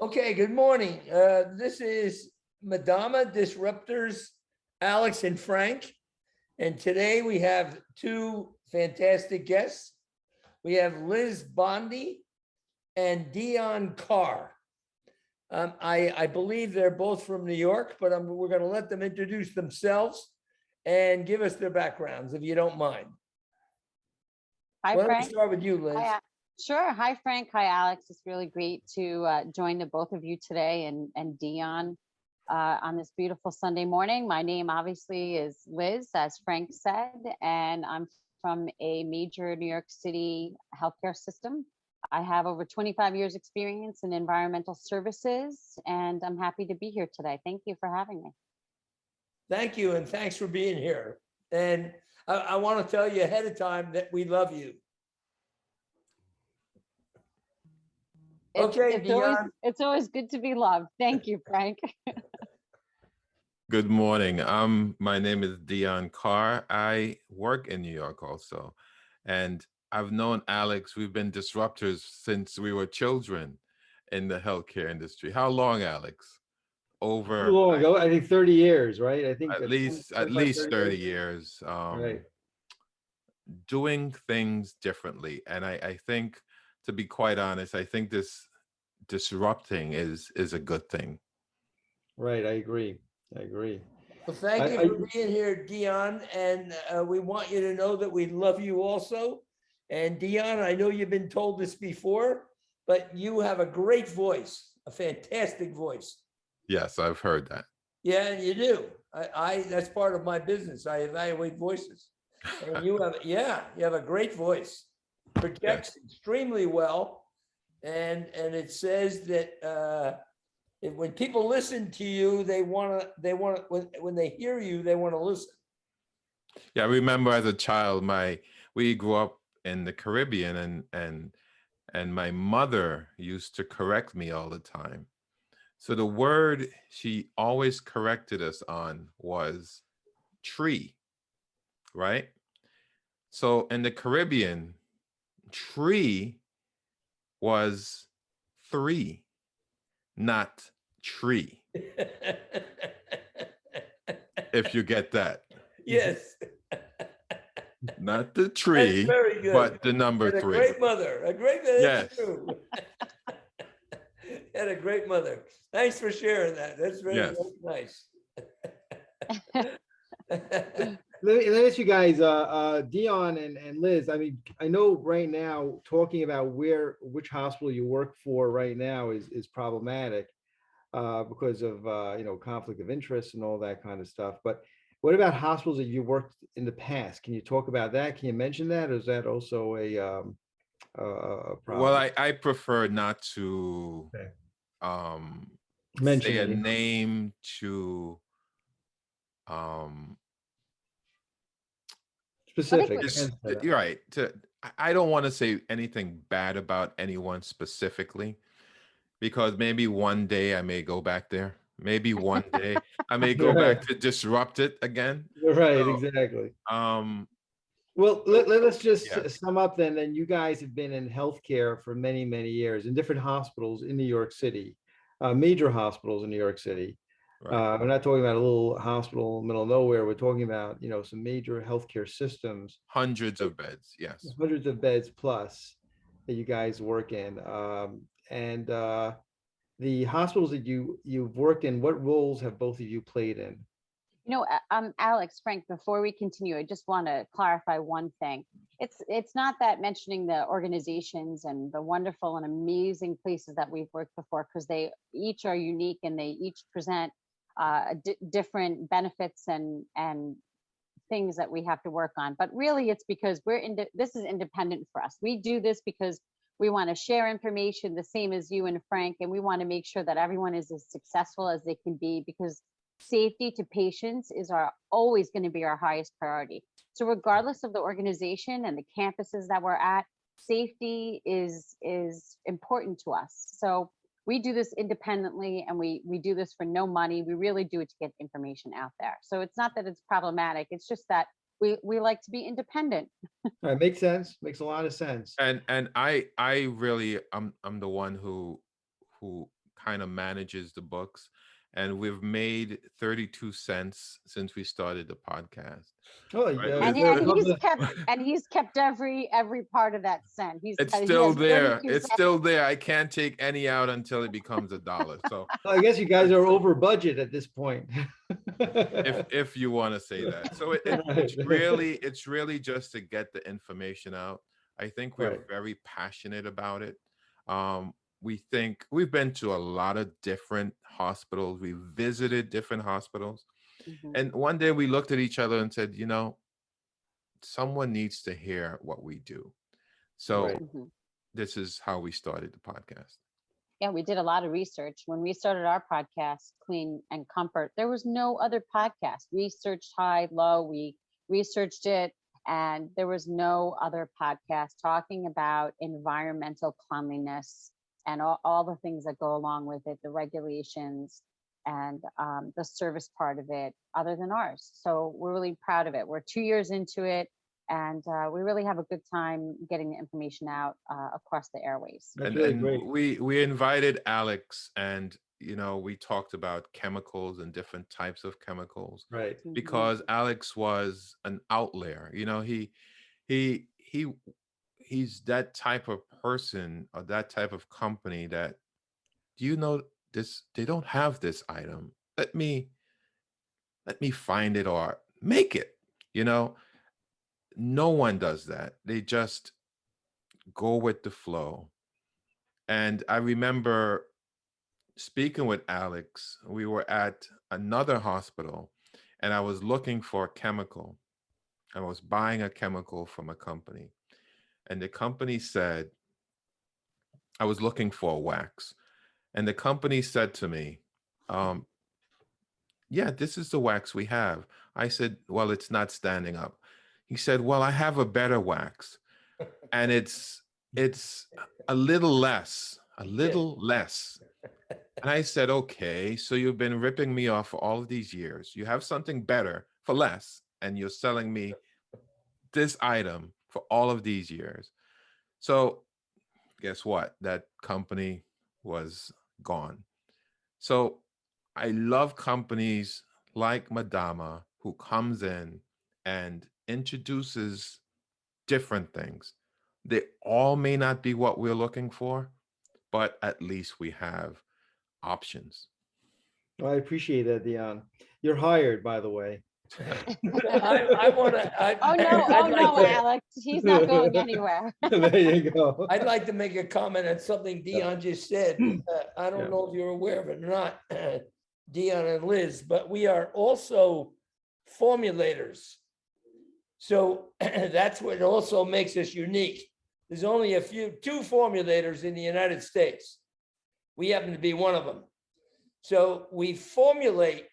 Okay, good morning. This is Madama Disruptors, Alex and Frank. And today we have two fantastic guests. We have Liz Bondi and Dion Carr. I believe they're both from New York, but we're going to let them introduce themselves and give us their backgrounds, if you don't mind. Hi, Why don't we Frank. start with you, Liz? Sure. Hi, Frank. Hi, Alex. It's really great to join the both of you today and Dion on this beautiful Sunday morning. My name obviously is Liz, as Frank said, and I'm from a major New York City healthcare system. I have over 25 years experience in environmental services, and I'm happy to be here today. Thank you for having me. Thank you, and thanks for being here. And I want to tell you ahead of time that we love you. Okay, Dion. It's always good to be loved. Thank you, Frank. Good morning. My name is Dion Carr. I work in New York also. And I've known Alex, we've been disruptors since we were children in the healthcare industry. How long, Alex? Over too long ago, I think 30 years, right? I think at least 30 years. Right. Doing things differently. And I think, to be quite honest, I think this disrupting is a good thing. Right, I agree. Well, thank you for being here, Dion. And we want you to know that we love you also. And Dion, I know you've been told this before, but you have a great voice, a fantastic voice. Yes, I've heard that. Yeah, you do. That's part of my business. I evaluate voices. And you have a great voice. Projects extremely well. And it says that when people listen to you, when they hear you, they want to listen. Yeah, I remember as a child, we grew up in the Caribbean, and my mother used to correct me all the time. So the word she always corrected us on was tree, right? So in the Caribbean, tree was 3, not tree. If you get that. Yes. Not the tree, very good. but the number 3. A great mother. Yes. True. Had a great mother. Thanks for sharing that. That's very nice. Let me ask you guys, Dion and Liz, I mean, I know right now talking about which hospital you work for right now is problematic because of conflict of interest and all that kind of stuff. But what about hospitals that you worked in the past? Can you talk about that? Can you mention that? Or is that also a problem? Well, I prefer not to mention say a it. name to Specific. You're right. I don't want to say anything bad about anyone specifically, because maybe one day I may go back there. Maybe one day I may go back to disrupt it again. Right, so, exactly. Well, let's just sum up then. And you guys have been in healthcare for many, many years in different hospitals in New York City, major hospitals in New York City. Right. We're not talking about a little hospital in the middle of nowhere. We're talking about, some major healthcare systems. Hundreds of beds, yes. Hundreds of beds plus that you guys work in. And the hospitals that you've worked in, what roles have both of you played in? Alex, Frank, before we continue, I just want to clarify one thing. It's not that mentioning the organizations and the wonderful and amazing places that we've worked before, because they each are unique and they each present different benefits and things that we have to work on. But really, it's because this is independent for us. We do this because we want to share information the same as you and Frank, and we want to make sure that everyone is as successful as they can be, because safety to patients is always going to be our highest priority. So regardless of the organization and the campuses that we're at, safety is important to us. So we do this independently, and we do this for no money. We really do it to get information out there. So it's not that it's problematic. It's just that we like to be independent. It makes sense. Makes a lot of sense. And I really I'm the one who kind of manages the books. And we've made 32 cents since we started the podcast. Oh, Right, yeah. And, Liz? he's kept every part of that cent. It's He still has there. 32 It's cents. still there. I can't take any out until it becomes $1. So I guess you guys are over budget at this point. if you want to say that. So it's really just to get the information out. I think we're Right. very passionate about it. We think we've been to a lot of different hospitals. We visited different hospitals. Mhm. And one day we looked at each other and said, someone needs to hear what we do. So Right. Mhm. this is how we started the podcast. Yeah, we did a lot of research. When we started our podcast, Clean and Comfort, there was no other podcast. We searched high, low, we researched it, and there was no other podcast talking about environmental cleanliness and all the things that go along with it, the regulations and the service part of it, other than ours. So we're really proud of it. We're 2 years into it, and we really have a good time getting the information out across the airways. That's And, really and great. we invited Alex, and we talked about chemicals and different types of chemicals Right. Mhm. because Alex was an outlier. He's that type of person or that type of company that, do you know this? They don't have this item. Let me find it or make it. No one does that. They just go with the flow. And I remember speaking with Alex. We were at another hospital and I was looking for a chemical. I was buying a chemical from a company. And the company said, I was looking for a wax. And the company said to me, yeah, this is the wax we have. I said, well, it's not standing up. He said, well, I have a better wax. And it's a little less. And I said, okay, so you've been ripping me off for all of these years. You have something better for less, and you're selling me this item for all of these years. So guess what? That company was gone. So I love companies like Madama who comes in and introduces different things. They all may not be what we're looking for, but at least we have options. I appreciate that, Dion. You're hired, by the way. I want to. Oh no, Alex, he's not going anywhere. There you go. I'd like to make a comment on something Dion just said. I don't Yeah. know if you're aware of it or not, Dion and Liz, but we are also formulators. So that's what also makes us unique. There's only two formulators in the United States. We happen to be one of them. So we formulate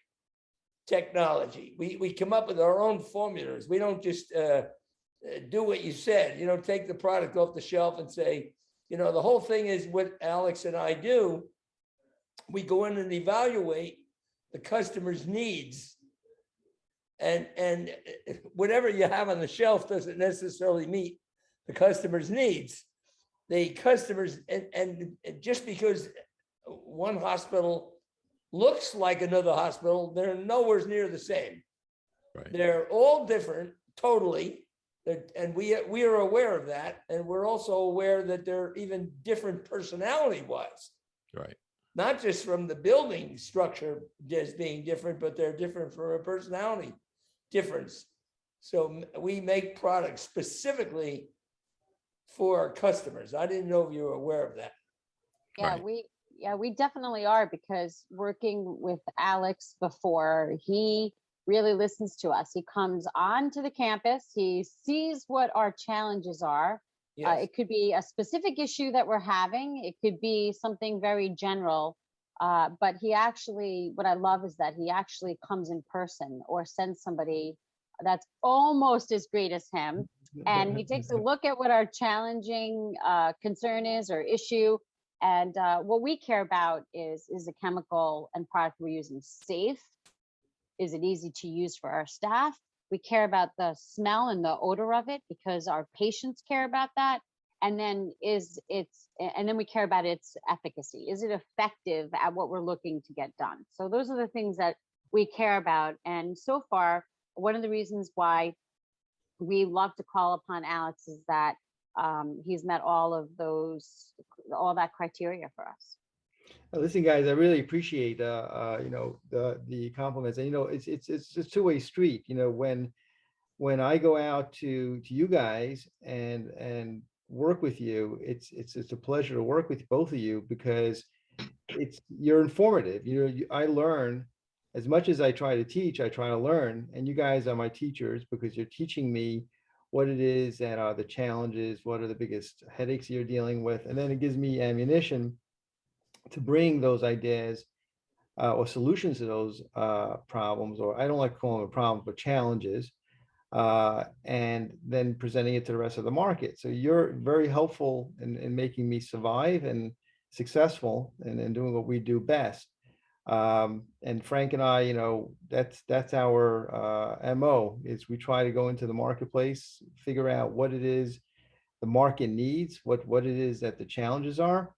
technology. We come up with our own formulas. We don't just do what you said, take the product off the shelf and say, the whole thing is what Alex and I do. We go in and evaluate the customer's needs, and whatever you have on the shelf doesn't necessarily meet the customer's needs. The customers, and just because one hospital looks like another hospital, they're nowhere near the same. Right. They're all different, totally. And we are aware of that. And we're also aware that they're even different personality-wise. Right. Not just from the building structure as being different, but they're different from a personality difference. So we make products specifically for our customers. I didn't know if you were aware of that. Yeah, we definitely are, because working with Alex before, he really listens to us. He comes onto the campus, he sees what our challenges are. Yes. It could be a specific issue that we're having. It could be something very general. But what I love is that he actually comes in person or sends somebody that's almost as great as him. And he takes a look at what our challenging concern is or issue. And what we care about is the chemical and product we're using safe? Is it easy to use for our staff? We care about the smell and the odor of it because our patients care about that. And then and then we care about its efficacy. Is it effective at what we're looking to get done? So those are the things that we care about. And so far, one of the reasons why we love to call upon Alex is that he's met all that criteria for us. Listen, guys, I really appreciate the compliments. And it's a two-way street. When I go out to you guys and work with you, it's a pleasure to work with both of you, because you're informative. I learn as much as I try to teach. I try to learn, and you guys are my teachers, because you're teaching me what it is that are the challenges, what are the biggest headaches you're dealing with, and then it gives me ammunition to bring those ideas or solutions to those problems, or I don't like calling them problems, but challenges, and then presenting it to the rest of the market. So you're very helpful in making me survive and successful and doing what we do best. And Frank and I, that's our MO, is we try to go into the marketplace, figure out what it is the market needs, what it is that the challenges are,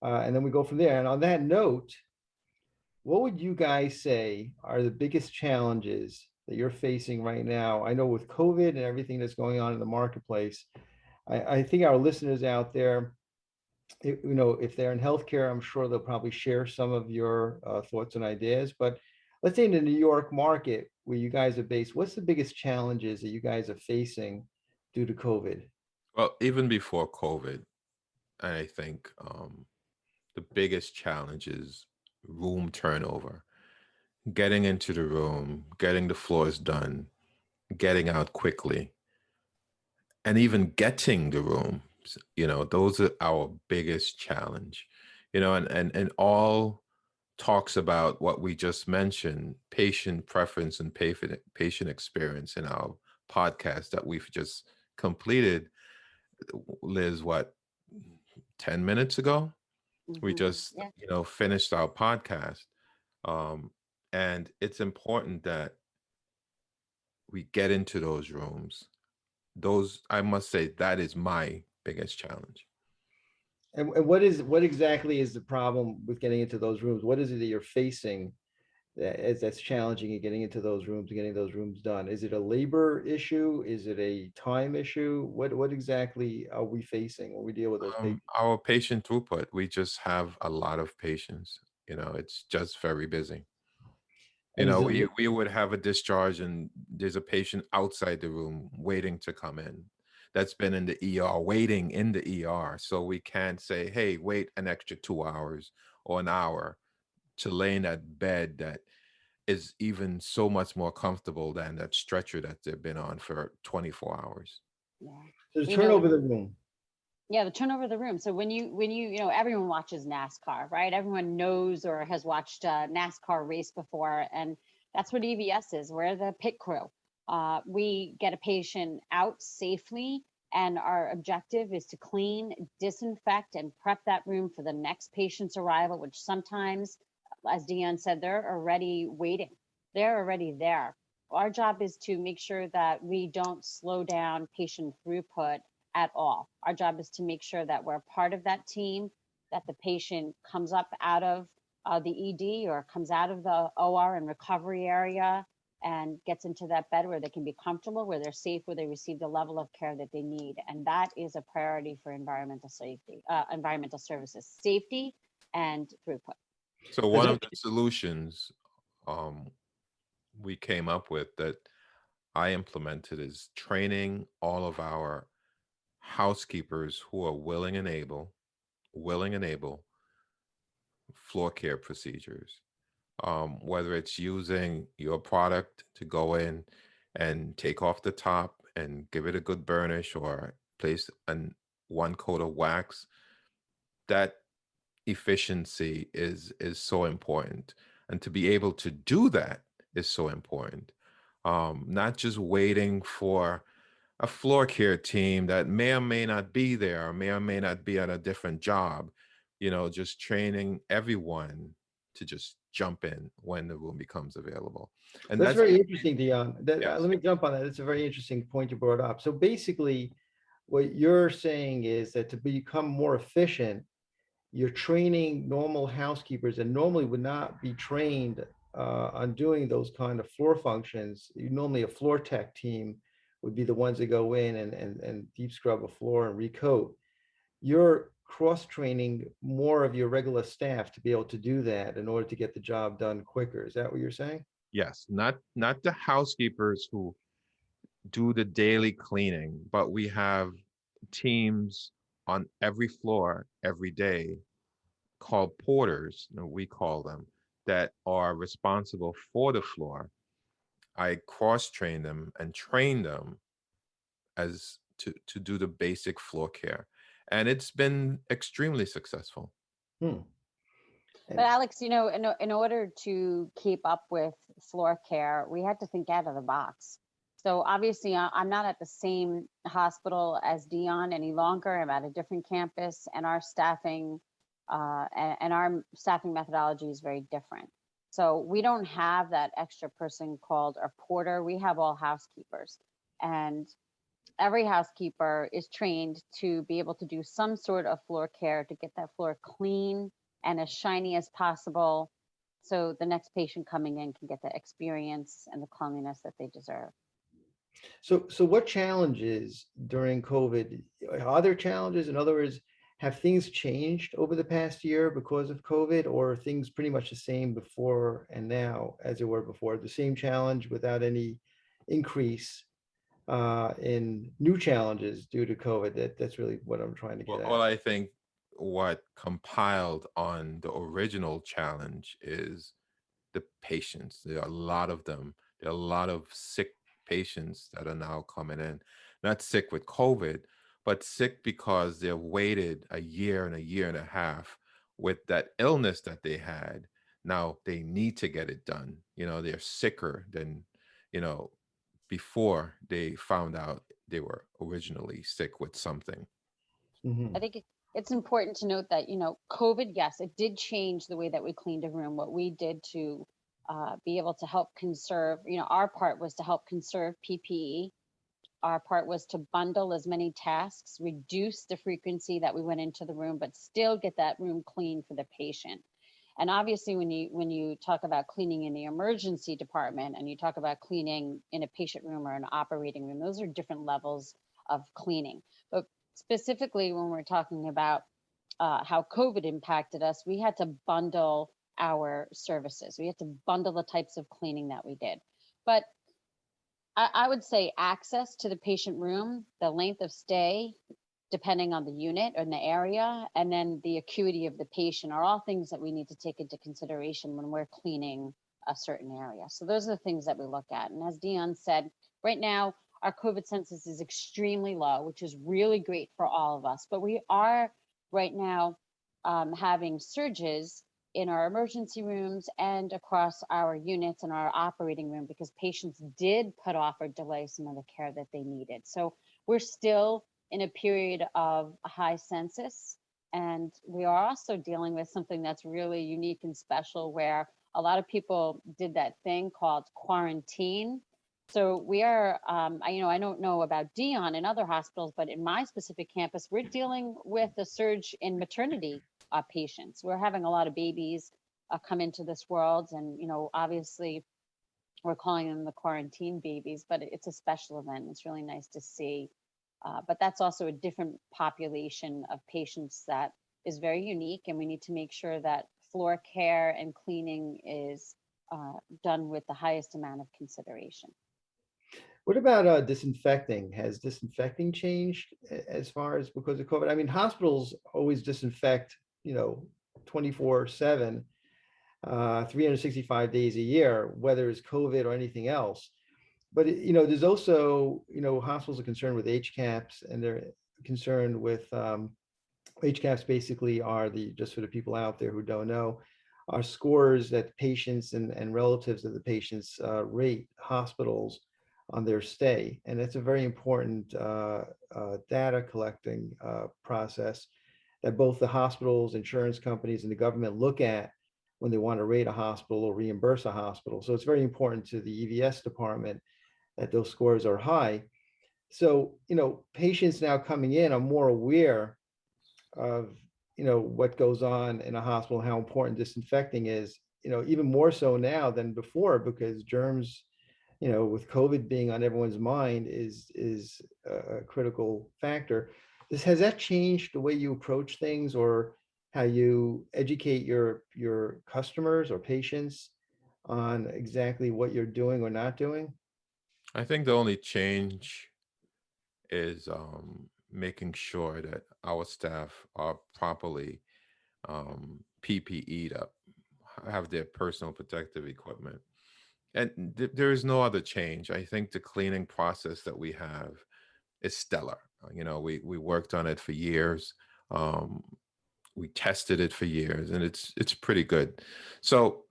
and then we go from there. And on that note, what would you guys say are the biggest challenges that you're facing right now? I know with COVID and everything that's going on in the marketplace, I think our listeners out there, if they're in healthcare, I'm sure they'll probably share some of your thoughts and ideas. But let's say in the New York market where you guys are based, what's the biggest challenges that you guys are facing due to COVID? Well, even before COVID, I think the biggest challenge is room turnover, getting into the room, getting the floors done, getting out quickly, and even getting the rooms. Those are our biggest challenge. And all talks about what we just mentioned, patient preference and patient experience in our podcast that we've just completed. Liz, what, 10 minutes ago? We just, finished our podcast. And it's important that we get into those rooms. I must say, that is my biggest challenge. And what exactly is the problem with getting into those rooms? What is it that you're facing that's challenging in getting into those rooms and getting those rooms done? Is it a labor issue? Is it a time issue? What exactly are we facing when we deal with those patients? Our patient throughput, we just have a lot of patients. It's just very busy. We would have a discharge and there's a patient outside the room waiting to come in, that's been in the ER, waiting in the ER. So we can't say, hey, wait an extra 2 hours or an hour to lay in that bed that is even so much more comfortable than that stretcher that they've been on for 24 hours. Yeah. So the turnover of the room. Yeah, the turnover of the room. So when everyone watches NASCAR, right? Everyone knows or has watched a NASCAR race before, and that's what EVS is. We're the pit crew. We get a patient out safely, and our objective is to clean, disinfect, and prep that room for the next patient's arrival, which sometimes, as Dion said, they're already waiting. They're already there. Our job is to make sure that we don't slow down patient throughput at all. Our job is to make sure that we're part of that team, that the patient comes up out of the ED or comes out of the OR and recovery area and gets into that bed where they can be comfortable, where they're safe, where they receive the level of care that they need. And that is a priority for environmental services, safety and throughput. So one of the solutions we came up with that I implemented is training all of our housekeepers who are willing and able floor care procedures, whether it's using your product to go in and take off the top and give it a good burnish or place one coat of wax. That efficiency is so important, and to be able to do that is so important. Not just waiting for a floor care team that may or may not be there or may not be at a different job, just training everyone to just jump in when the room becomes available. And that's very interesting, Dion. Yes. Let me jump on that. It's a very interesting point you brought up. So basically, what you're saying is that to become more efficient, you're training normal housekeepers that normally would not be trained on doing those kind of floor functions. Normally a floor tech team would be the ones that go in and deep scrub a floor and recoat. You're cross-training more of your regular staff to be able to do that in order to get the job done quicker. Is that what you're saying? Yes, not the housekeepers who do the daily cleaning, but we have teams on every floor every day called porters, we call them, that are responsible for the floor. I cross train them and train them as to do the basic floor care. And it's been extremely successful. Hmm. But Alex, you know, in order to keep up with floor care, we had to think out of the box. So obviously, I'm not at the same hospital as Dion any longer. I'm at a different campus, and our staffing and our staffing methodology is very different. So we don't have that extra person called a porter. We have all housekeepers, and every housekeeper is trained to be able to do some sort of floor care to get that floor clean and as shiny as possible, so the next patient coming in can get the experience and the cleanliness that they deserve. So what challenges during COVID, are there challenges? In other words, have things changed over the past year because of COVID, or are things pretty much the same before and now as they were before? The same challenge without any increase in new challenges due to COVID? That's really what I'm trying to get Well, at. I think what compiled on the original challenge is the patients. There are a lot of them. There are a lot of sick patients that are now coming in, not sick with COVID, but sick because they've waited a year and a year and a half with that illness that they had. Now they need to get it done. They're sicker than, you know, before they found out they were originally sick with something. Mhm. I think it's important to note that, you know, COVID, yes, it did change the way that we cleaned a room. What we did to be able to help conserve, you know, our part was to help conserve PPE. Our part was to bundle as many tasks, reduce the frequency that we went into the room, but still get that room clean for the patient. And obviously, when you talk about cleaning in the emergency department and you talk about cleaning in a patient room or an operating room, those are different levels of cleaning. But specifically, when we're talking about how COVID impacted us, we had to bundle our services. We had to bundle the types of cleaning that we did. But I would say access to the patient room, the length of stay, depending on the unit or in the area, and then the acuity of the patient are all things that we need to take into consideration when we're cleaning a certain area. So those are the things that we look at. And as Dion said, right now, our COVID census is extremely low, which is really great for all of us. But we are right now having surges in our emergency rooms and across our units and our operating room because patients did put off or delay some of the care that they needed. So we're still in a period of a high census. And we are also dealing with something that's really unique and special where a lot of people did that thing called quarantine. So we are, I don't know about Dion and other hospitals, but in my specific campus, we're dealing with a surge in maternity patients. We're having a lot of babies come into this world. And, you know, obviously we're calling them the quarantine babies, but it's a special event. It's really nice to see. But that's also a different population of patients that is very unique. And we need to make sure that floor care and cleaning is done with the highest amount of consideration. What about disinfecting? Has disinfecting changed as far as because of COVID? I mean, hospitals always disinfect, 24/7, 365 days a year, whether it's COVID or anything else. But, there's also, hospitals are concerned with HCAHPS, and they're concerned with HCAHPS basically are just for the people out there who don't know, are scores that patients and relatives of the patients rate hospitals on their stay. And it's a very important data collecting process that both the hospitals, insurance companies, and the government look at when they want to rate a hospital or reimburse a hospital. So it's very important to the EVS department that those scores are high. So, patients now coming in are more aware of, what goes on in a hospital, how important disinfecting is, even more so now than before, because germs, with COVID being on everyone's mind is a critical factor. Has that changed the way you approach things, or how you educate your customers or patients on exactly what you're doing or not doing? I think the only change is making sure that our staff are properly PPE'd up, have their personal protective equipment. And there is no other change. I think the cleaning process that we have is stellar. We worked on it for years. Um, we tested it for years, and it's pretty good. So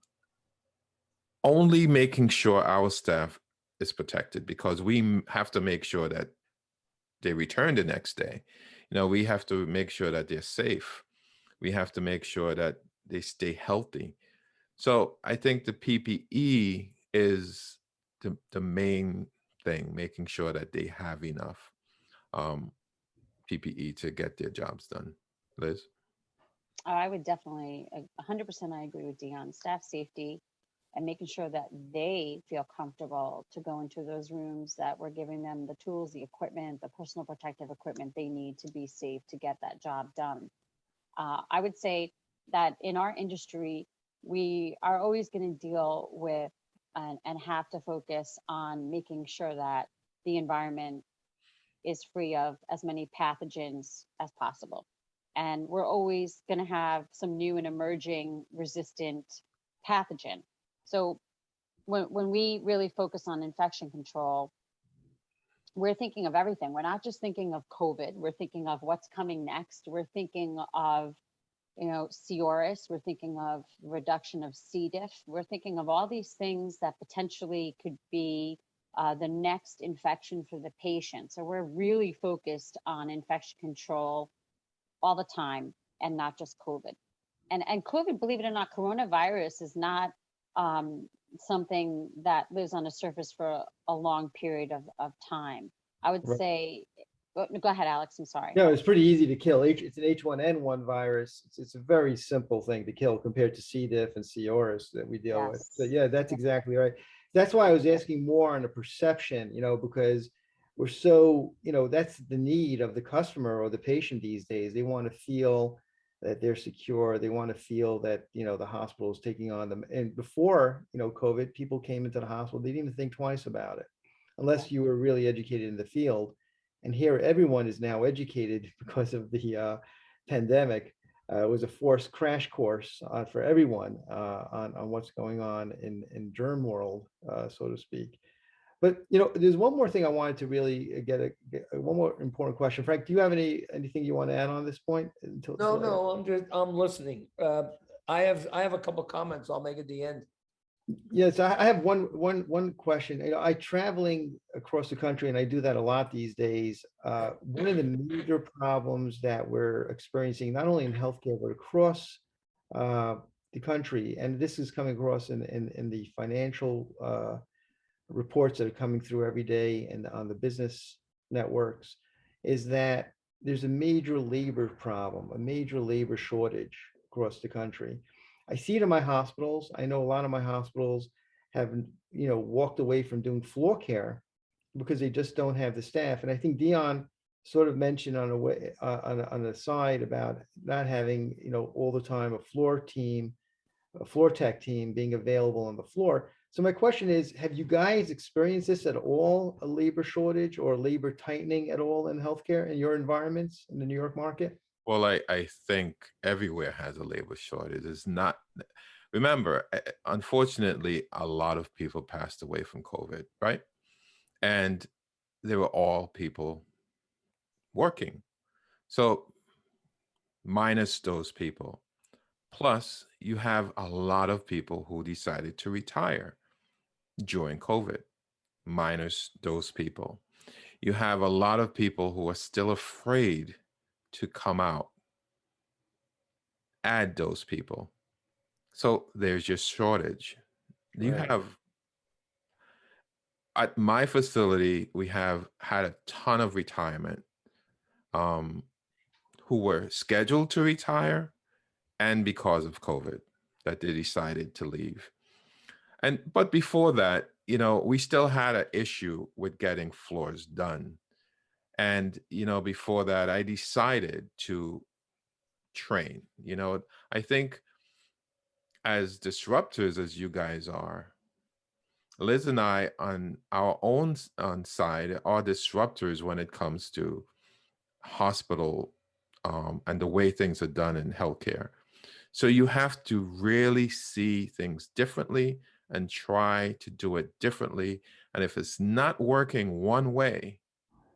only making sure our staff is protected, because we have to make sure that they return the next day. We have to make sure that they're safe. We have to make sure that they stay healthy. So I think the PPE is the main thing, making sure that they have enough um, PPE to get their jobs done. Liz? I would definitely, 100% I agree with Dion. Staff safety and making sure that they feel comfortable to go into those rooms, that we're giving them the tools, the equipment, the personal protective equipment they need to be safe to get that job done. I would say that in our industry, we are always going to deal with and have to focus on making sure that the environment is free of as many pathogens as possible. And we're always going to have some new and emerging resistant pathogen. So when we really focus on infection control, we're thinking of everything. We're not just thinking of COVID. We're thinking of what's coming next. We're thinking of, CORIS. We're thinking of reduction of C. diff. We're thinking of all these things that potentially could be the next infection for the patient. So we're really focused on infection control all the time, and not just COVID. And COVID, believe it or not, coronavirus is not something that lives on the surface for a long period of time. I would Right. say, go ahead, Alex. I'm sorry. No, it's pretty easy to kill. It's an H1N1 virus. It's a very simple thing to kill compared to C. diff and C. auris that we deal with. So Yes. yeah, that's exactly right. That's why I was asking more on the perception, because we're so, that's the need of the customer or the patient these days. They want to feel that they're secure. They want to feel that, the hospital is taking on them. And before, COVID, people came into the hospital, they didn't even think twice about it, unless you were really educated in the field. And here, everyone is now educated because of the pandemic. It was a forced crash course for everyone on what's going on in germ world, so to speak. But there's one more thing I wanted to really get one more important question. Frank, do you have anything you want to add on this point? No, I'm listening. I have a couple comments I'll make at the end. Yes, I have one question. I traveling across the country, and I do that a lot these days. One of the major problems that we're experiencing, not only in healthcare but across the country, and this is coming across in the financial reports that are coming through every day and on the business networks, is that there's a major labor problem, a major labor shortage across the country. I see it in my hospitals. I know a lot of my hospitals have, walked away from doing floor care because they just don't have the staff. And I think Dion sort of mentioned on a way on the side about not having, all the time a floor team, a floor tech team being available on the floor. So my question is, have you guys experienced this at all, a labor shortage or labor tightening at all in healthcare in your environments in the New York market? Well, I think everywhere has a labor shortage. It's not, remember, unfortunately, a lot of people passed away from COVID, right? And they were all people working. So minus those people. Plus, you have a lot of people who decided to retire during COVID, minus those people. You have a lot of people who are still afraid to come out, add those people. So there's just shortage. You Right. have at my facility, we have had a ton of retirement who were scheduled to retire and because of COVID that they decided to leave. But before that, we still had an issue with getting floors done. And, before that, I decided to train. I think as disruptors as you guys are, Liz and I on our own side are disruptors when it comes to hospital and the way things are done in healthcare. So you have to really see things differently and try to do it differently. And if it's not working one way,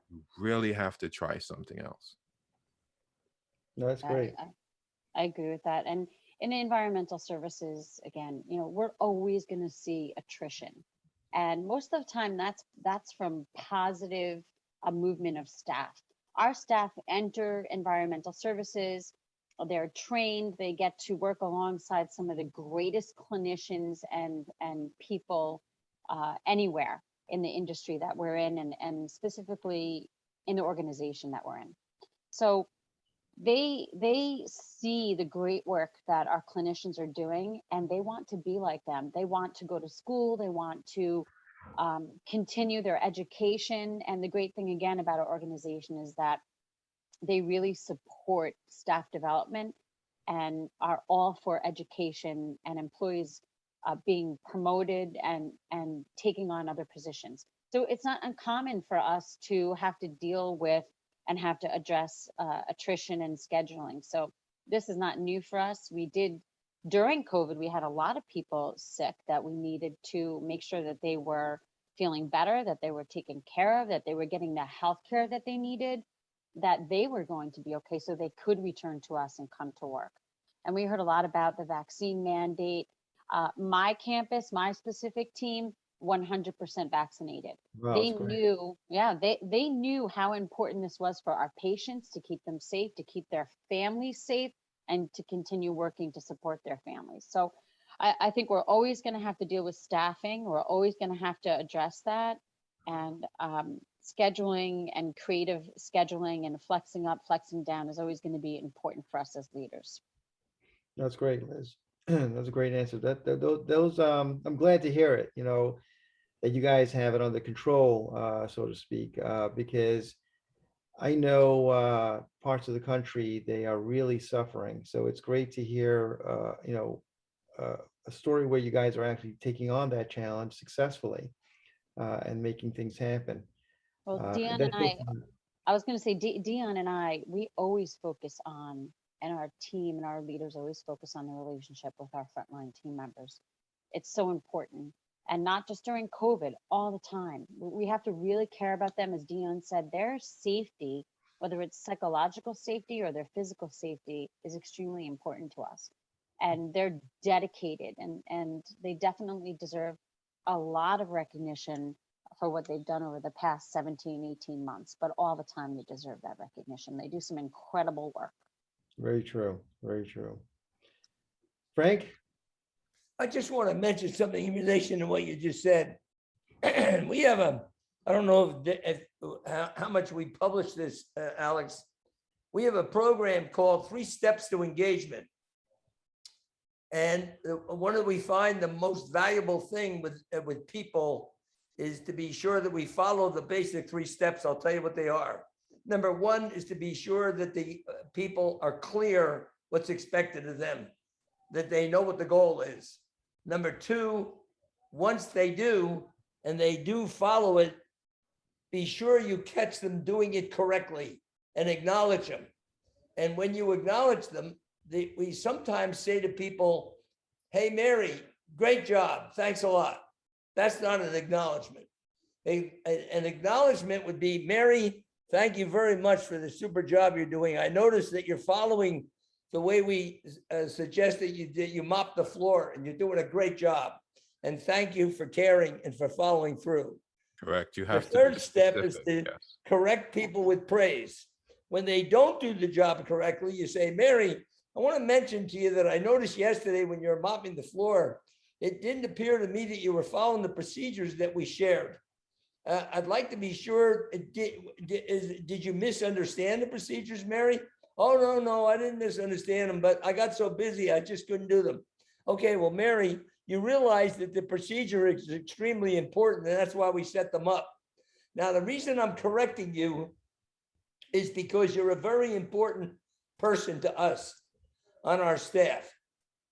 you really have to try something else. No, that's great. I agree with that. And in environmental services, again, we're always going to see attrition. And most of the time that's from positive movement of staff. Our staff enter environmental services, they're trained, they get to work alongside some of the greatest clinicians and people anywhere in the industry that we're in, and specifically in the organization that we're in. So they see the great work that our clinicians are doing, and they want to be like them. They want to go to school, they want to continue their education. And the great thing again about our organization is that they really support staff development and are all for education and employees being promoted and taking on other positions. So it's not uncommon for us to have to deal with and have to address attrition and scheduling. So this is not new for us. We did, during COVID, we had a lot of people sick that we needed to make sure that they were feeling better, that they were taken care of, that they were getting the health care that they needed, that they were going to be okay so they could return to us and come to work. And we heard a lot about the vaccine mandate. My campus, my specific team, 100% vaccinated. Wow, They that's great. knew, they knew how important this was for our patients, to keep them safe, to keep their families safe, and to continue working to support their families. So I think we're always going to have to deal with staffing. We're always going to have to address that. And scheduling and creative scheduling and flexing up, flexing down is always going to be important for us as leaders. That's great, Liz. That's a great answer. Those I'm glad to hear it, that you guys have it under control, so to speak, because I know parts of the country, they are really suffering. So it's great to hear, a story where you guys are actually taking on that challenge successfully and making things happen. Well, Dion That's and I was going to say, Dion and I, we always focus on, and our team and our leaders always focus on the relationship with our frontline team members. It's so important. And not just during COVID, all the time. We have to really care about them. As Dion said, their safety, whether it's psychological safety or their physical safety, is extremely important to us. And they're dedicated, and they definitely deserve a lot of recognition for what they've done over the past 17, 18 months, but all the time they deserve that recognition. They do some incredible work. Very true. Very true. Frank? I just want to mention something in relation to what you just said. We have I don't know how much we publish this, Alex. We have a program called 3 Steps to Engagement. And one of we find the most valuable thing with people is to be sure that we follow the basic 3 steps. I'll tell you what they are. Number 1 is to be sure that the people are clear what's expected of them, that they know what the goal is. Number 2, once they do, and they do follow it, be sure you catch them doing it correctly and acknowledge them. And when you acknowledge them, we sometimes say to people, hey, Mary, great job. Thanks a lot. That's not an acknowledgement. An acknowledgement would be, Mary, thank you very much for the super job you're doing. I noticed that you're following the way we suggested you did. You mopped the floor and you're doing a great job. And thank you for caring and for following through. Correct. You have the third step is to correct people with praise. When they don't do the job correctly, you say, Mary, I want to mention to you that I noticed yesterday when you were mopping the floor, it didn't appear to me that you were following the procedures that we shared. I'd like to be sure, did you misunderstand the procedures, Mary? Oh, no, I didn't misunderstand them, but I got so busy, I just couldn't do them. Okay, well, Mary, you realize that the procedure is extremely important, and that's why we set them up. Now, the reason I'm correcting you is because you're a very important person to us on our staff.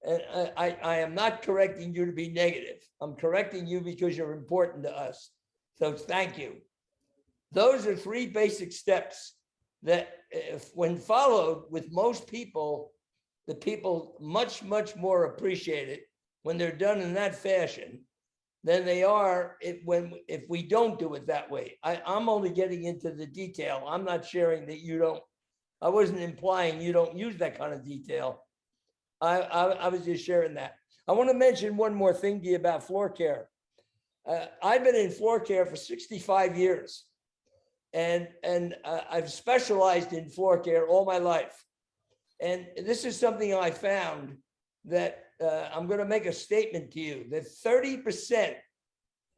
And I am not correcting you to be negative. I'm correcting you because you're important to us. So thank you. Those are 3 basic steps that, if when followed with most people, the people much more appreciate it when they're done in that fashion than they are if we don't do it that way. I'm only getting into the detail. I'm not sharing that you don't. I wasn't implying you don't use that kind of detail. I was just sharing that. I want to mention one more thing to you about floor care. I've been in floor care for 65 years, and I've specialized in floor care all my life. And this is something I found that I'm going to make a statement to you that 30%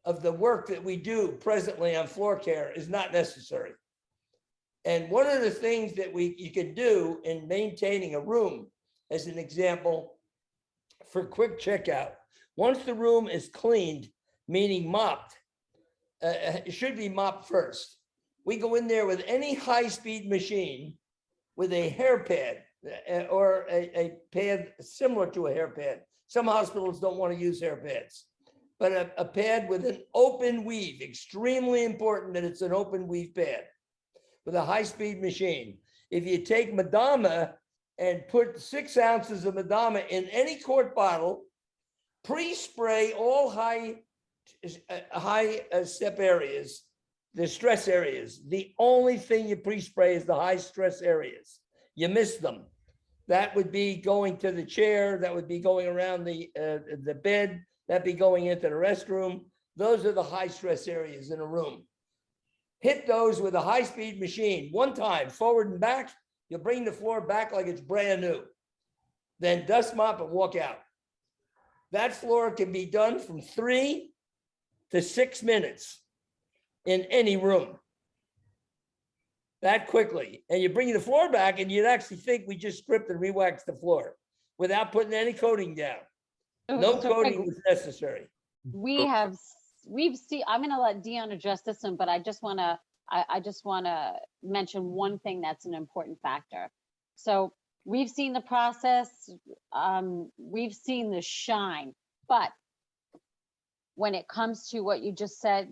of the work that we do presently on floor care is not necessary. And one of the things that you can do in maintaining a room, as an example, for quick checkout, once the room is cleaned, meaning mopped, it should be mopped first. We go in there with any high-speed machine with a hair pad or a pad similar to a hair pad. Some hospitals don't want to use hair pads, but a pad with an open weave, extremely important that it's an open weave pad with a high-speed machine. If you take Madama and put 6 ounces of Madama in any quart bottle, pre-spray all high step areas, the stress areas. The only thing you pre-spray is the high stress areas. You miss them. That would be going to the chair. That would be going around the bed. That'd be going into the restroom. Those are the high stress areas in a room. Hit those with a high-speed machine one time, forward and back. You'll bring the floor back like it's brand new. Then dust mop and walk out. That floor can be done from 3 to 6 minutes in any room. That quickly. And you bring the floor back and you'd actually think we just stripped and re-waxed the floor without putting any coating down. No So Frank, coating was necessary. we've seen, I'm going to let Dion address this one, but I just want to mention one thing that's an important factor. So we've seen the process, we've seen the shine, but when it comes to what you just said,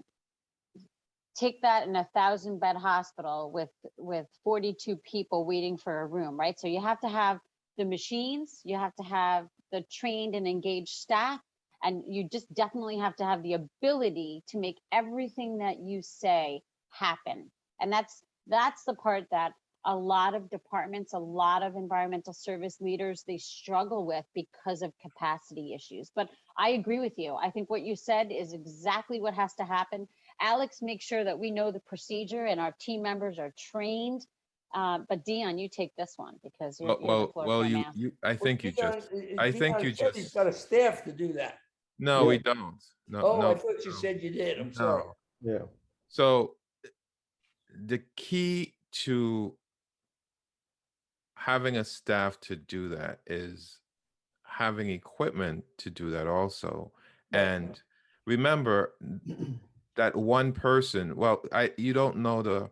take that in a 1,000-bed hospital with 42 people waiting for a room, right? So you have to have the machines, you have to have the trained and engaged staff, and you just definitely have to have the ability to make everything that you say happen. And that's the part that a lot of departments, a lot of environmental service leaders, they struggle with because of capacity issues. But I agree with you. I think what you said is exactly what has to happen. Alex, make sure that we know the procedure and our team members are trained. But Dion, you take this one because you're the floor care man. I think you just, He's got a staff to do that. no, we don't. No, Oh, no, I thought you said you did. I'm sorry. no. Yeah. So the key to having a staff to do that is having equipment to do that also. Right. And remember that one person, well, you don't know the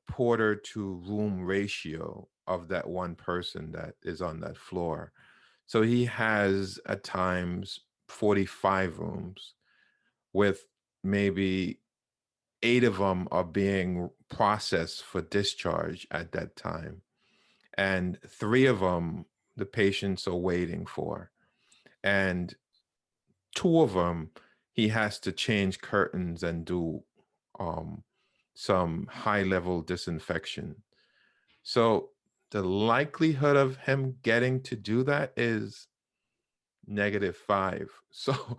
porter to room ratio of that one person that is on that floor. So he has at times 45 rooms with maybe 8 of them are being processed for discharge at that time. And 3 of them, the patients are waiting for. And 2 of them, he has to change curtains and do some high-level disinfection. So the likelihood of him getting to do that is -5. So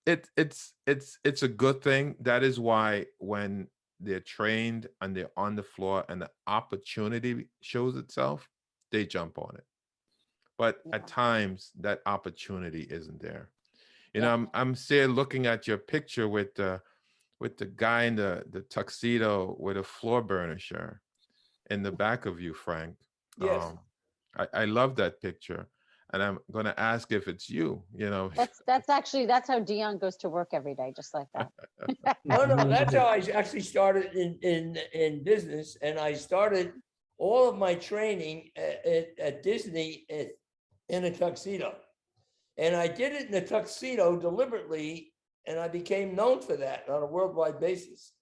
it's a good thing. That is why when they're trained and they're on the floor and the opportunity shows itself, they jump on it. But at times that opportunity isn't there. You know, I'm still looking at your picture with the guy in the tuxedo with a floor burnisher in the back of you, Frank. Yes. I love that picture, and I'm gonna ask if it's you. You know, That's how Dion goes to work every day, just like that. No, no, that's how I actually started in business, and I started all of my training at Disney in a tuxedo. And I did it in a tuxedo deliberately, and I became known for that on a worldwide basis.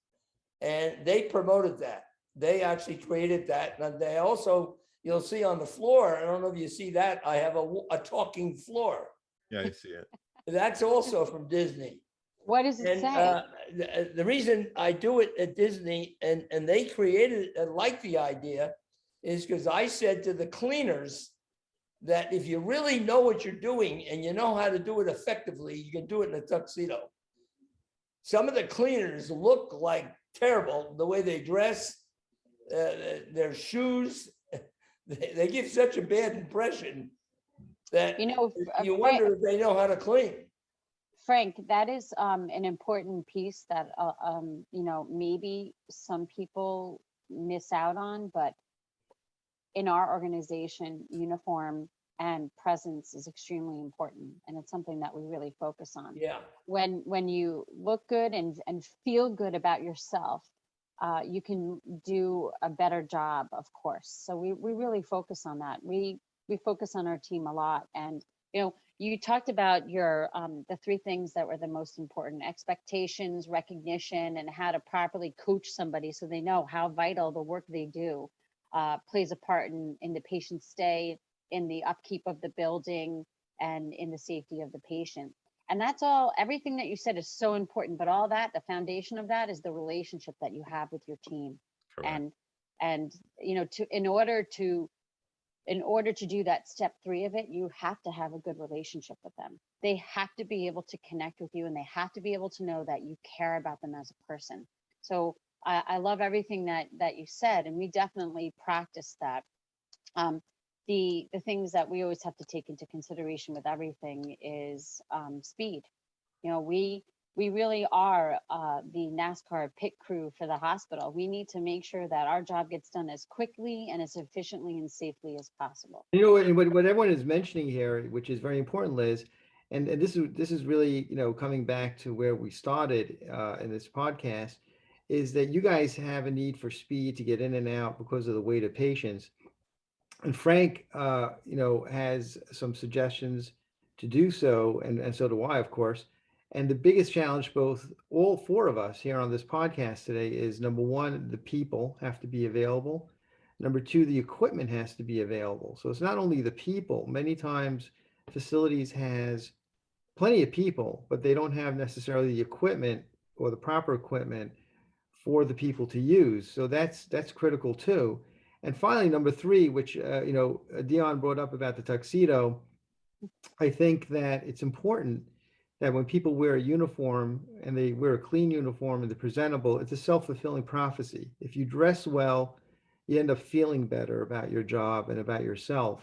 And they promoted that. They actually created that. And they also, you'll see on the floor, I don't know if you see that, I have a talking floor. yeah, I see it. That's also from Disney. What does it And say? the reason I do it at Disney and they created it and liked the idea is because I said to the cleaners that if you really know what you're doing and you know how to do it effectively, you can do it in a tuxedo. Some of the cleaners look like terrible, the way they dress, their shoes, they give such a bad impression that you wonder if they know how to clean. Frank, that is an important piece that maybe some people miss out on, but in our organization, uniform and presence is extremely important, and it's something that we really focus on. Yeah. When you look good and feel good about yourself, you can do a better job, of course. So we really focus on that. We focus on our team a lot, and you talked about your the three things that were the most important: expectations, recognition, and how to properly coach somebody so they know how vital the work they do plays a part in the patient's stay, in the upkeep of the building, and in the safety of the patient. And that's all, everything that you said is so important, but all that, the foundation of that is the relationship that you have with your team. Correct. And in order to do that step 3 of it, you have to have a good relationship with them. They have to be able to connect with you, and they have to be able to know that you care about them as a person. So I love everything that you said, and we definitely practice that. The things that we always have to take into consideration with everything is speed. We really are the NASCAR pit crew for the hospital. We need to make sure that our job gets done as quickly and as efficiently and safely as possible. And what everyone is mentioning here, which is very important, Liz, and this is really, coming back to where we started in this podcast, is that you guys have a need for speed to get in and out because of the weight of patients. And Frank, has some suggestions to do so, and so do I, of course. And the biggest challenge, all 4 of us here on this podcast today, is number 1, the people have to be available. Number 2, the equipment has to be available. So it's not only the people. Many times, facilities has plenty of people, but they don't have necessarily the equipment or the proper equipment for the people to use. So that's critical too. And finally, number 3, which Dion brought up about the tuxedo, I think that it's important that when people wear a uniform and they wear a clean uniform and they're presentable, it's a self-fulfilling prophecy. If you dress well, you end up feeling better about your job and about yourself.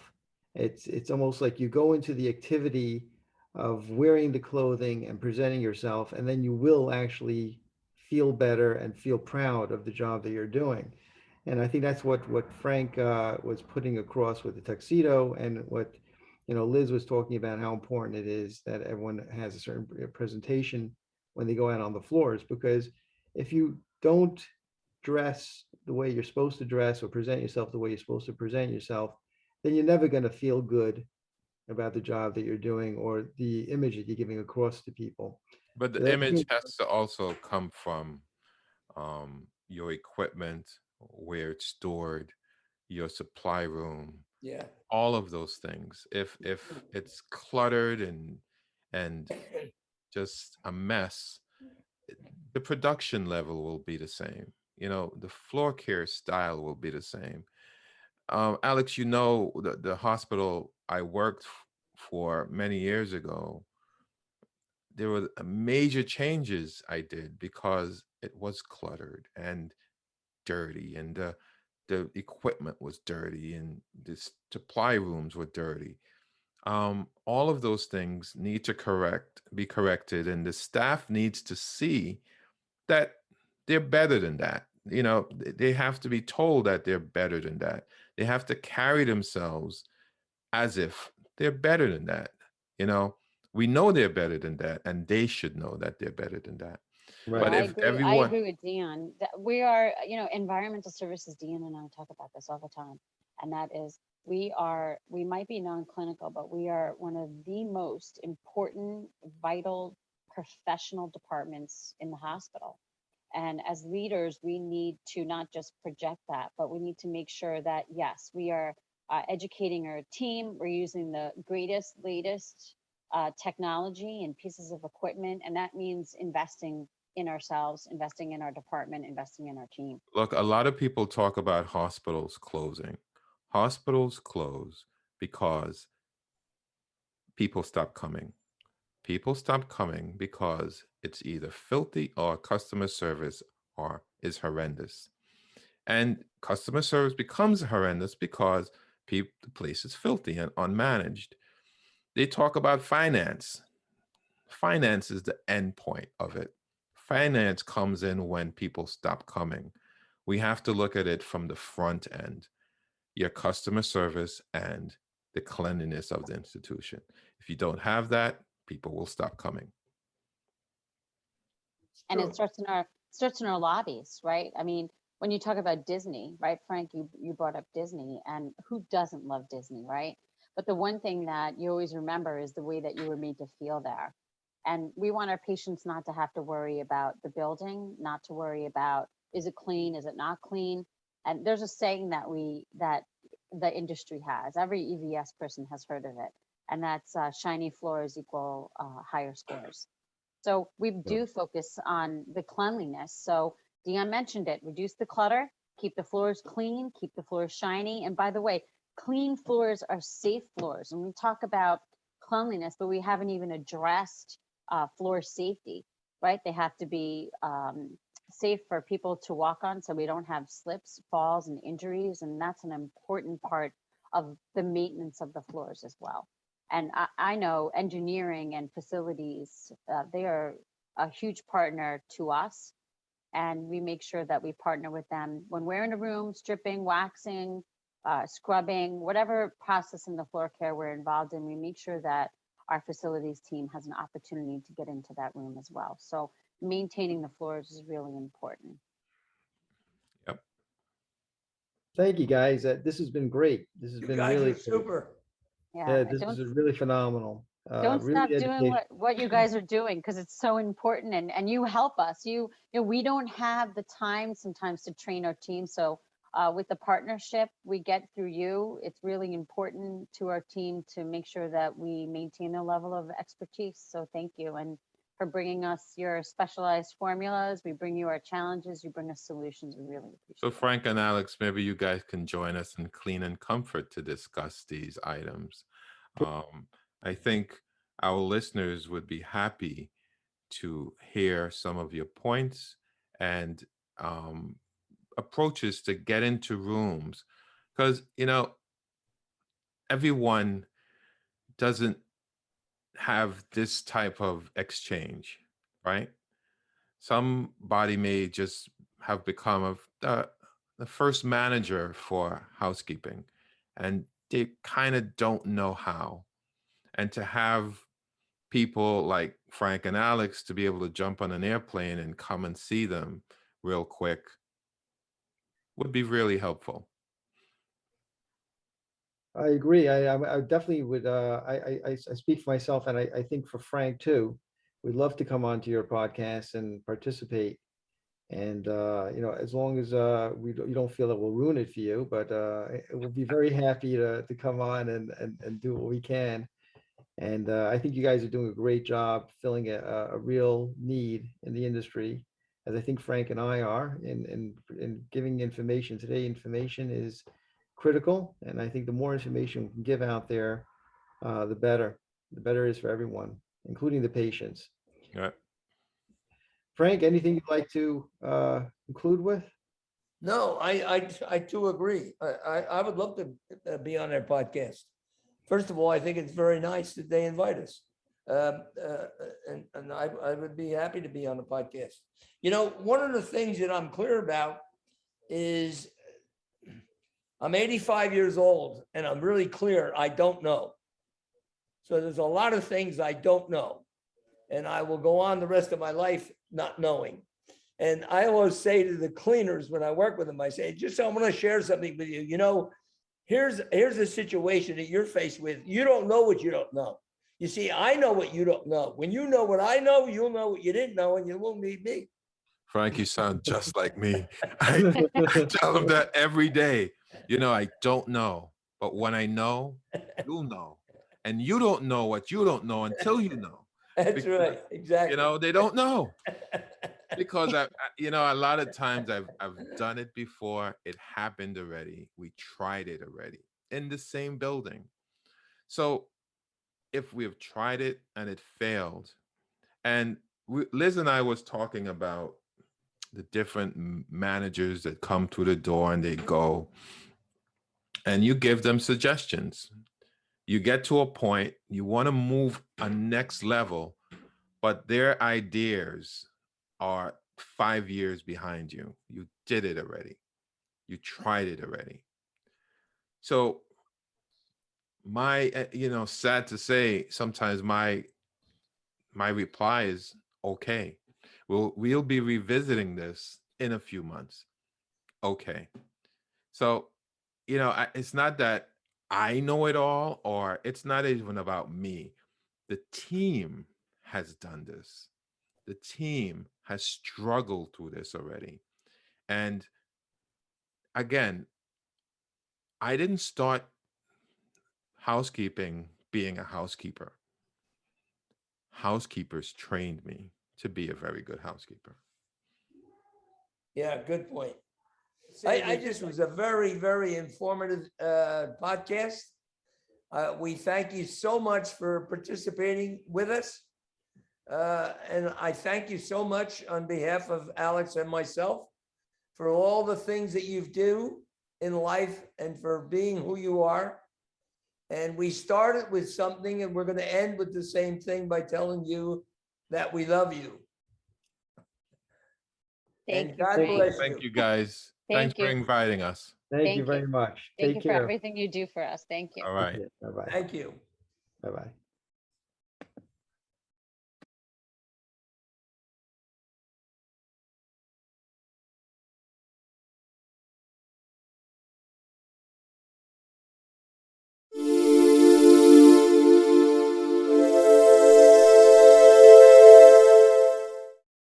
It's almost like you go into the activity of wearing the clothing and presenting yourself, and then you will actually feel better and feel proud of the job that you're doing. And I think that's what Frank was putting across with the tuxedo, and what Liz was talking about, how important it is that everyone has a certain presentation when they go out on the floors. Because if you don't dress the way you're supposed to dress or present yourself the way you're supposed to present yourself, then you're never going to feel good about the job that you're doing or the image that you're giving across to people. But the image has to also come from your equipment, where it's stored, your supply room, Yeah. all of those things. If it's cluttered and just a mess, the production level will be the same. The floor care style will be the same. Alex, the hospital I worked for many years ago, there were major changes I did because it was cluttered and dirty, and the equipment was dirty, and the supply rooms were dirty. All of those things need to be corrected, and the staff needs to see that they're better than that. They have to be told that they're better than that. They have to carry themselves as if they're better than that. You know, we know they're better than that, and they should know that they're better than that. Yeah, But Right. I if agree. I everyone, agree with Dion. That we are, environmental services. Dion and I talk about this all the time, and that is we might be non-clinical, but we are one of the most important, vital, professional departments in the hospital. And as leaders, we need to not just project that, but we need to make sure that yes, we are educating our team. We're using the greatest, latest technology and pieces of equipment, and that means investing in ourselves, investing in our department, investing in our team. look, a lot of people talk about hospitals closing. Hospitals close because people stop coming. People stop coming because it's either filthy or customer service or is horrendous. And customer service becomes horrendous because the place is filthy and unmanaged. They talk about finance. Finance is the end point of it. Finance comes in when people stop coming. We have to look at it from the front end, your customer service and the cleanliness of the institution. If you don't have that, people will stop coming. And True. it starts in our lobbies, right? I mean, when you talk about Disney, right, Frank, you brought up Disney, and who doesn't love Disney, right? But the one thing that you always remember is the way that you were made to feel there. And we want our patients not to have to worry about the building, not to worry about is it clean, is it not clean. And there's a saying that the industry has. Every EVS person has heard of it, and that's shiny floors equal higher scores. So we Yeah. do focus on the cleanliness. So Dion mentioned it, reduce the clutter, keep the floors clean, keep the floors shiny. And by the way, clean floors are safe floors. And we talk about cleanliness, but we haven't even addressed floor safety, right? They have to be safe for people to walk on so we don't have slips, falls, and injuries. And that's an important part of the maintenance of the floors as well. And I know engineering and facilities, they are a huge partner to us. And we make sure that we partner with them when we're in a room, stripping, waxing, scrubbing, whatever process in the floor care we're involved in, we make sure that our facilities team has an opportunity to get into that room as well. So maintaining the floors is really important. Yep. Thank you, guys. This has been great. This has You been guys really are great. super. Yeah, Yeah, this is really phenomenal. don't stop Really doing educational. what you guys are doing because it's so important, and you help us. We don't have the time sometimes to train our team. So with the partnership we get through you, it's really important to our team to make sure that we maintain a level of expertise. So thank you, and for bringing us your specialized formulas. We bring you our challenges, you bring us solutions. We really So appreciate it. Frank and Alex, maybe you guys can join us in Clean and Comfort to discuss these items. Um, I think our listeners would be happy to hear some of your points and um, approaches to get into rooms, because everyone doesn't have this type of exchange, right? Somebody may just have become the first manager for housekeeping, and they kind of don't know how. And to have people like Frank and Alex to be able to jump on an airplane and come and see them real quick would be really helpful. I agree. I definitely would. I speak for myself, and I think for Frank too. We'd love to come onto your podcast and participate. And as long as you don't feel that we'll ruin it for you, but we'll be very happy to come on and do what we can. And I think you guys are doing a great job filling a real need in the industry, as I think Frank and I are, in giving information. Today, information is critical, and I think the more information we can give out there, the better. The better it is for everyone, including the patients. Yeah. Frank, anything you'd like to conclude with? No, I too agree. I would love to be on their podcast. First of all, I think it's very nice that they invite us. And I would be happy to be on the podcast. You know, one of the things that I'm clear about is I'm 85 years old and I'm really clear, I don't know. So there's a lot of things I don't know. And I will go on the rest of my life not knowing. And I always say to the cleaners when I work with them, I say, just I want to share something with you. You know, here's a situation that you're faced with. You don't know what you don't know. You see, I know what you don't know. When you know what I know, you'll know what you didn't know, and you won't need me. Frank, you sound just like me. I tell them that every day. You know, I don't know, but when I know, you'll know. And you don't know what you don't know until you know. That's Because, right. Exactly. you know, they don't know. Because you know, a lot of times I've done it before. It happened already. We tried it already in the same building. So if we've tried it and it failed, and Liz and I was talking about the different managers that come through the door and they go, and you give them suggestions. You get to a point, you want to move a next level, but their ideas are 5 years behind you. You did it already. You tried it already. So my, you know, sad to say, sometimes my reply is okay. We'll be revisiting this in a few months. Okay. So, you know, it's not that I know it all, or it's not even about me. The team has done this. The team has struggled through this already. And again, I didn't start housekeeping being a housekeeper. Housekeepers trained me to be a very good housekeeper. Yeah, good point. I just was a very, very informative podcast. We thank you so much for participating with us. And I thank you so much on behalf of Alex and myself for all the things that you do in life and for being who you are. And we started with something and we're going to end with the same thing by telling you that we love you. Thank And you, God Frank. bless Thank you, guys. Thanks Thank for you. inviting us. Thank Thank you very you. much. Thank you Take for care. everything you do for us. Thank you. All right. Bye-bye. Thank you. Bye-bye.